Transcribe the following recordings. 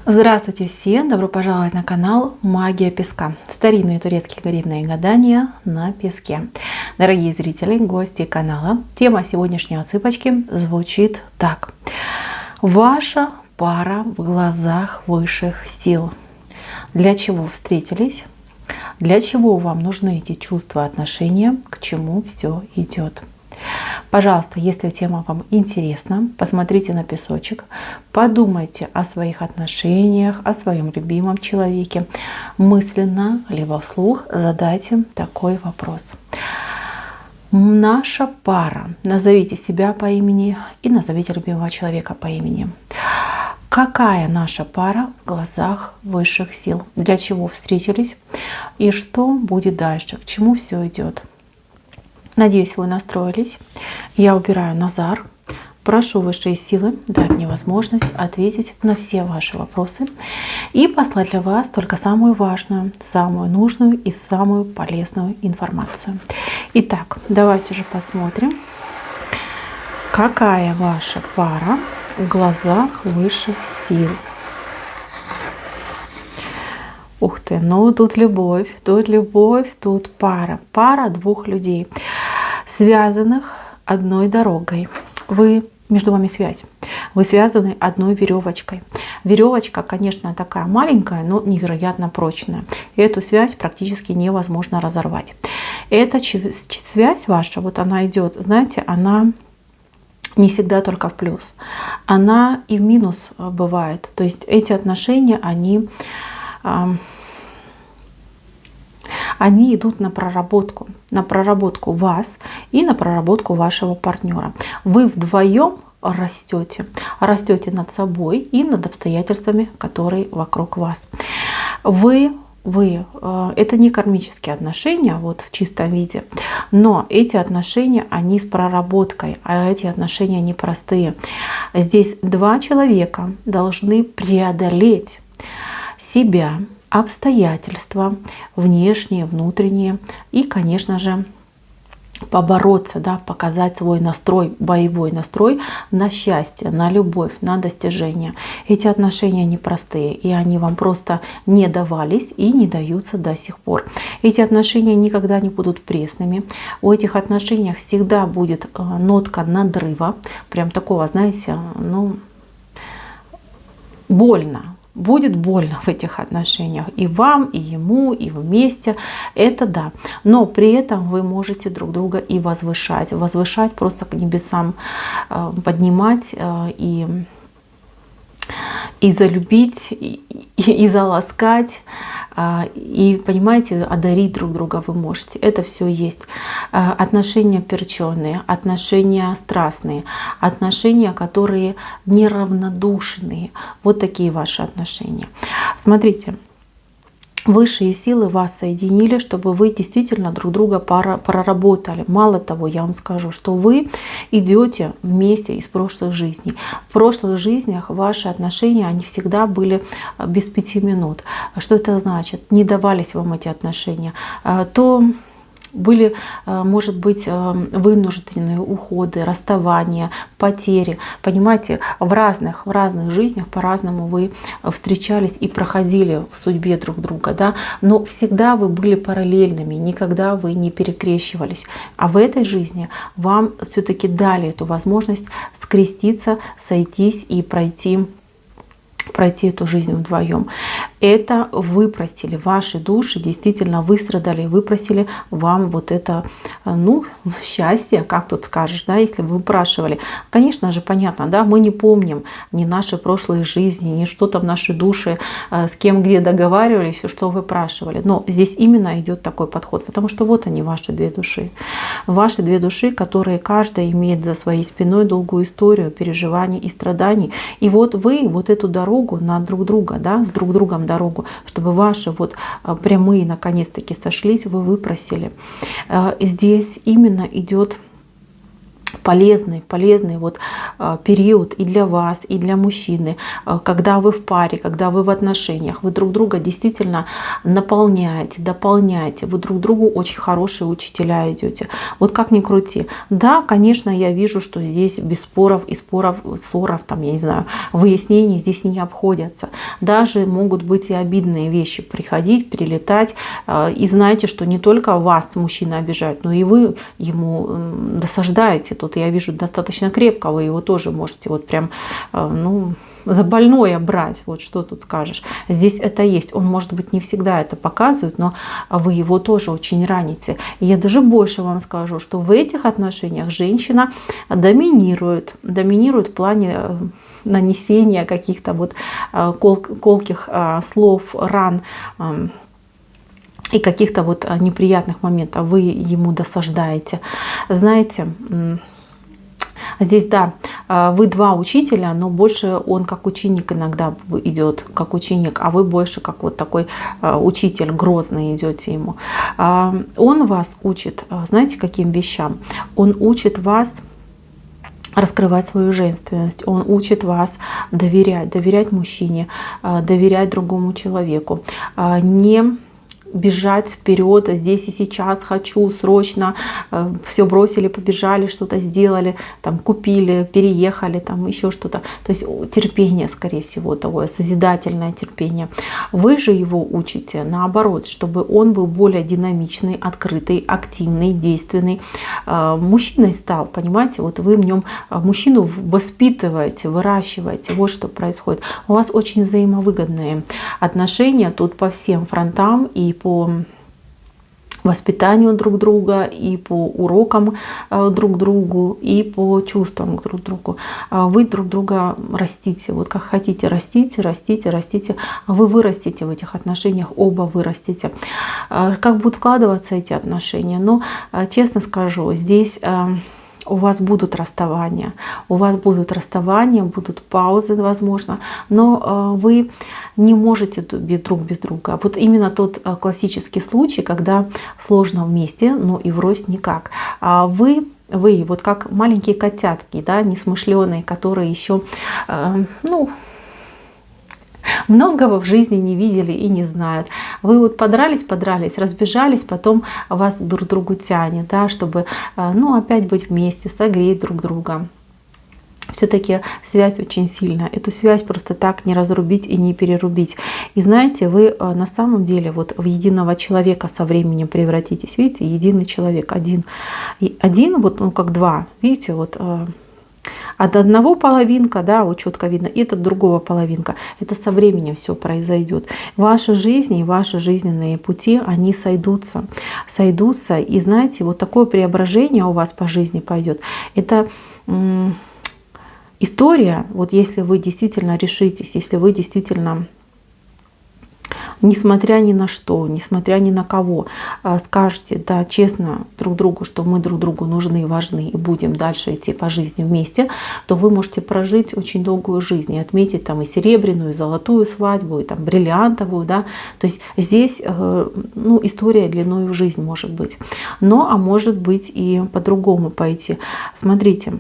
Здравствуйте всем! Добро пожаловать на канал Магия Песка. Старинные турецкие гаремные гадания на песке. Дорогие зрители, гости канала, тема сегодняшней отсыпочки звучит так. Ваша пара в глазах высших сил. Для чего встретились? Для чего вам нужны эти чувства, отношения? К чему все идет? Пожалуйста, если тема вам интересна, посмотрите на песочек, подумайте о своих отношениях, о своем любимом человеке. Мысленно, либо вслух задайте такой вопрос. Наша пара. Назовите себя по имени и назовите любимого человека по имени. Какая наша пара в глазах высших сил? Для чего встретились? И что будет дальше? К чему все идет? Надеюсь, вы настроились. Я убираю Назар. Прошу высшие силы дать мне возможность ответить на все ваши вопросы и послать для вас только самую важную, самую нужную и самую полезную информацию. Итак, давайте же посмотрим, какая ваша пара в глазах высших сил. Ух ты, ну тут любовь, тут пара. Пара двух людей, связанных одной дорогой. Между вами связь. Вы связаны одной веревочкой. Веревочка, конечно, такая маленькая, но невероятно прочная. И эту связь практически невозможно разорвать. Эта связь ваша, вот она идет, знаете, она не всегда только в плюс. Она и в минус бывает. То есть эти отношения, они идут на проработку вас и на проработку вашего партнера. Вы вдвоем растете над собой и над обстоятельствами, которые вокруг вас. Это не кармические отношения, вот в чистом виде, но эти отношения, они с проработкой, а эти отношения непростые. Здесь два человека должны преодолеть себя, обстоятельства, внешние, внутренние, и, конечно же, побороться, показать свой настрой, боевой настрой на счастье, на любовь, на достижение. Эти отношения непростые, и они вам просто не давались и не даются до сих пор. Эти отношения никогда не будут пресными. У этих отношений всегда будет нотка надрыва, прям такого, знаете, больно. Будет больно в этих отношениях и вам, и ему, и вместе. Это да. Но при этом вы можете друг друга и возвышать. Возвышать просто к небесам, поднимать и залюбить, и заласкать. И, понимаете, одарить друг друга вы можете. Это все есть. Отношения перченые, отношения страстные, отношения, которые неравнодушные. Вот такие ваши отношения. Смотрите. Высшие силы вас соединили, чтобы вы действительно друг друга проработали. Мало того, я вам скажу, что вы идете вместе из прошлых жизней. В прошлых жизнях ваши отношения, они всегда были без 5 минут. Что это значит? Не давались вам эти отношения. То были, может быть, вынужденные уходы, расставания, потери. Понимаете, в разных жизнях по-разному вы встречались и проходили в судьбе друг друга, да? Но всегда вы были параллельными, никогда вы не перекрещивались. А в этой жизни вам все-таки дали эту возможность скреститься, сойтись и пройти эту жизнь вдвоем. Это выпросили, ваши души действительно выстрадали, выпросили вам вот это, счастье, как тут скажешь, да, если вы выпрашивали. Конечно же, понятно, да, мы не помним ни наши прошлые жизни, ни что там наши души, с кем где договаривались, что выпрашивали. Но здесь именно идет такой подход, потому что вот они, ваши две души. Ваши две души, которые каждая имеет за своей спиной долгую историю переживаний и страданий. И вот вы вот эту дорогу на друг друга, да, с друг другом дорогу, чтобы ваши вот прямые наконец-таки сошлись, вы выпросили. Здесь именно идет полезный вот период и для вас, и для мужчины, когда вы в паре, когда вы в отношениях, вы друг друга действительно наполняете, дополняете, вы друг другу очень хорошие учителя идете. Вот как ни крути. Да, конечно, я вижу, что здесь без споров и ссоров, там, я не знаю, выяснений здесь не обходятся. Даже могут быть и обидные вещи приходить, прилетать. И знаете, что не только вас мужчина обижает, но и вы ему досаждаете. Тут я вижу достаточно крепко, вы его тоже можете вот прям, ну, за больное брать. Вот что тут скажешь. Здесь это есть. Он, может быть, не всегда это показывает, но вы его тоже очень раните. И я даже больше вам скажу, что в этих отношениях женщина доминирует в плане нанесения каких-то вот колких слов, ран, и каких-то вот неприятных моментов. Вы ему досаждаете. Знаете, здесь, да, вы два учителя, но больше он как ученик иногда идет, как ученик, а вы больше как вот такой учитель, грозный идете ему. Он вас учит, знаете, каким вещам? Он учит вас раскрывать свою женственность, он учит вас доверять мужчине, доверять другому человеку, не бежать вперед, здесь и сейчас, хочу, срочно, все бросили, побежали, что-то сделали, там, купили, переехали, там, еще что-то. То есть терпение, скорее всего, такое созидательное терпение. Вы же его учите наоборот, чтобы он был более динамичный, открытый, активный, действенный. Мужчиной стал, понимаете, вот вы в нем мужчину воспитываете, выращиваете, вот что происходит. У вас очень взаимовыгодные отношения тут по всем фронтам, и по воспитанию друг друга, и по урокам друг другу, и по чувствам друг другу. Вы друг друга растите. Вот как хотите, растите. Вы вырастите в этих отношениях, оба вырастите. Как будут складываться эти отношения? Но, честно скажу, здесь у вас будут расставания, будут паузы, возможно, но вы не можете друг без друга. Вот именно тот классический случай, когда сложно вместе, но и врозь никак. Вы вот как маленькие котятки, да, несмышленые, которые еще, многого в жизни не видели и не знают. Вы вот подрались, разбежались, потом вас друг к другу тянет, да, чтобы, опять быть вместе, согреть друг друга. Все-таки связь очень сильная. Эту связь просто так не разрубить и не перерубить. И знаете, вы на самом деле вот в единого человека со временем превратитесь. Видите, единый человек, один. И один, вот, как два. Видите, вот от одного половинка, да, вот четко видно, и от другого половинка. Это со временем все произойдет. Ваша жизнь и ваши жизненные пути, они сойдутся. И знаете, вот такое преображение у вас по жизни пойдет. Это история, вот если вы действительно решитесь, если вы действительно, несмотря ни на что, несмотря ни на кого, скажете, да, честно друг другу, что мы друг другу нужны, важны и будем дальше идти по жизни вместе, то вы можете прожить очень долгую жизнь и отметить там и серебряную, и золотую свадьбу, и там бриллиантовую, да. То есть здесь, история длиной в жизнь может быть. А может быть и по-другому пойти. Смотрите,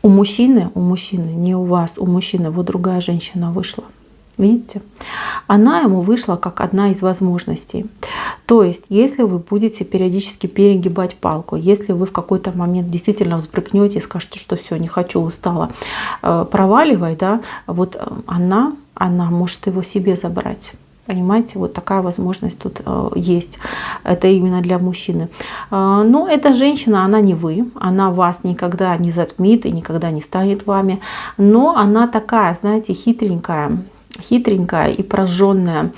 у мужчины, не у вас, у мужчины вот другая женщина вышла. Видите? Она ему вышла как одна из возможностей. То есть, если вы будете периодически перегибать палку, если вы в какой-то момент действительно взбрыкнете и скажете, что все, не хочу, устала, проваливай, да, вот она может его себе забрать. Понимаете, вот такая возможность тут есть. Это именно для мужчины. Но эта женщина, она не вы. Она вас никогда не затмит и никогда не станет вами. Но она такая, знаете, хитренькая и прожженная.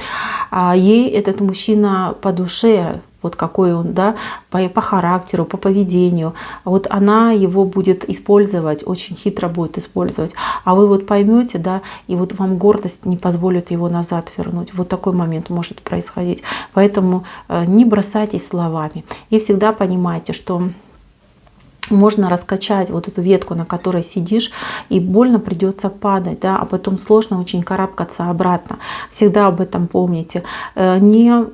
Ей этот мужчина по душе, вот какой он, да, по характеру, по поведению. Вот она его будет использовать, очень хитро будет использовать. А вы вот поймете, да, и вот вам гордость не позволит его назад вернуть. Вот такой момент может происходить. Поэтому не бросайтесь словами. И всегда понимайте, что можно раскачать вот эту ветку, на которой сидишь, и больно придется падать, да, а потом сложно очень карабкаться обратно. Всегда об этом помните. Не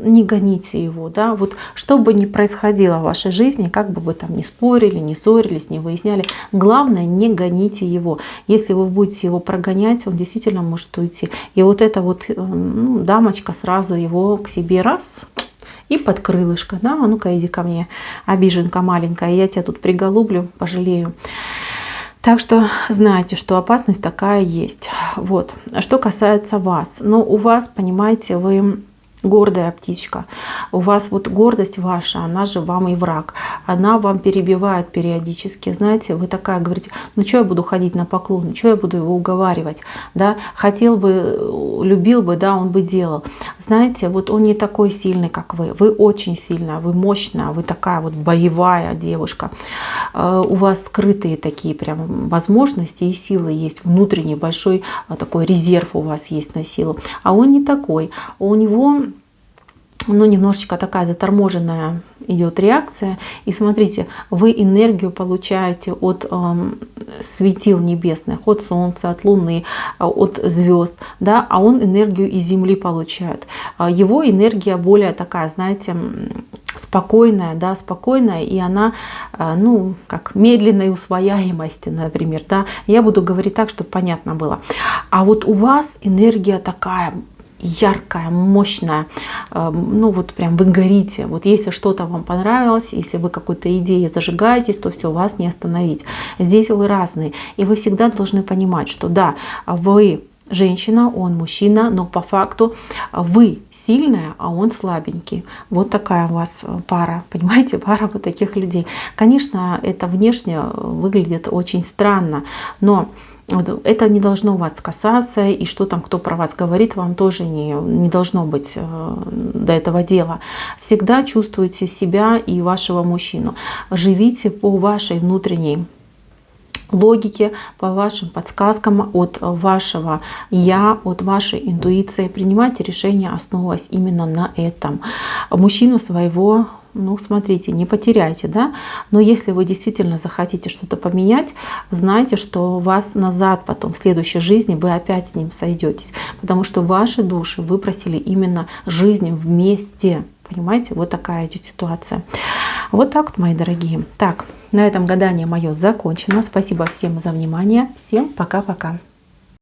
не гоните его, да, вот что бы ни происходило в вашей жизни, как бы вы там ни спорили, не ссорились, не выясняли, главное, не гоните его. Если вы будете его прогонять, он действительно может уйти. И вот эта вот дамочка сразу его к себе раз и под крылышко, да, а ну-ка иди ко мне, обиженка маленькая, я тебя тут приголублю, пожалею. Так что знайте, что опасность такая есть. Вот. Что касается вас. Ну, у вас, понимаете, вы гордая птичка. У вас вот гордость ваша, она же вам и враг. Она вам перебивает периодически. Знаете, вы такая говорите, ну что я буду ходить на поклоны, что я буду его уговаривать, да, хотел бы, любил бы, да, он бы делал. Знаете, вот он не такой сильный, как вы. Вы очень сильная, вы мощная, вы такая вот боевая девушка. У вас скрытые такие прям возможности и силы есть, внутренний большой такой резерв у вас есть на силу. А он не такой. У него ну, немножечко такая заторможенная идет реакция. И смотрите, вы энергию получаете от светил небесных, от Солнца, от Луны, от звезд, да, а он энергию из Земли получает. Его энергия более такая, знаете, спокойная, да, спокойная, и она, ну, как медленной усвояемости, например, да. Я буду говорить так, чтобы понятно было. А вот у вас энергия такая яркая, мощная, ну вот прям вы горите. Вот если что-то вам понравилось, если вы какой-то идеей зажигаетесь, то все, вас не остановить. Здесь вы разные, и вы всегда должны понимать, что да, вы женщина, он мужчина, но по факту вы сильная, а он слабенький. Вот такая у вас пара, понимаете, пара вот таких людей. Конечно, это внешне выглядит очень странно, но это не должно вас касаться, и что там кто про вас говорит, вам тоже не должно быть до этого дела. Всегда чувствуйте себя и вашего мужчину. Живите по вашей внутренней логике, по вашим подсказкам от вашего я, от вашей интуиции. Принимайте решения, основываясь именно на этом. Мужчину своего, ну, смотрите, не потеряйте, да, но если вы действительно захотите что-то поменять, знайте, что вас назад потом в следующей жизни вы опять с ним сойдетесь, потому что ваши души выпросили именно жизнь вместе. Понимаете, вот такая идет ситуация. Вот так вот, мои дорогие. Так, на этом гадание мое закончено. Спасибо всем за внимание. Всем пока-пока.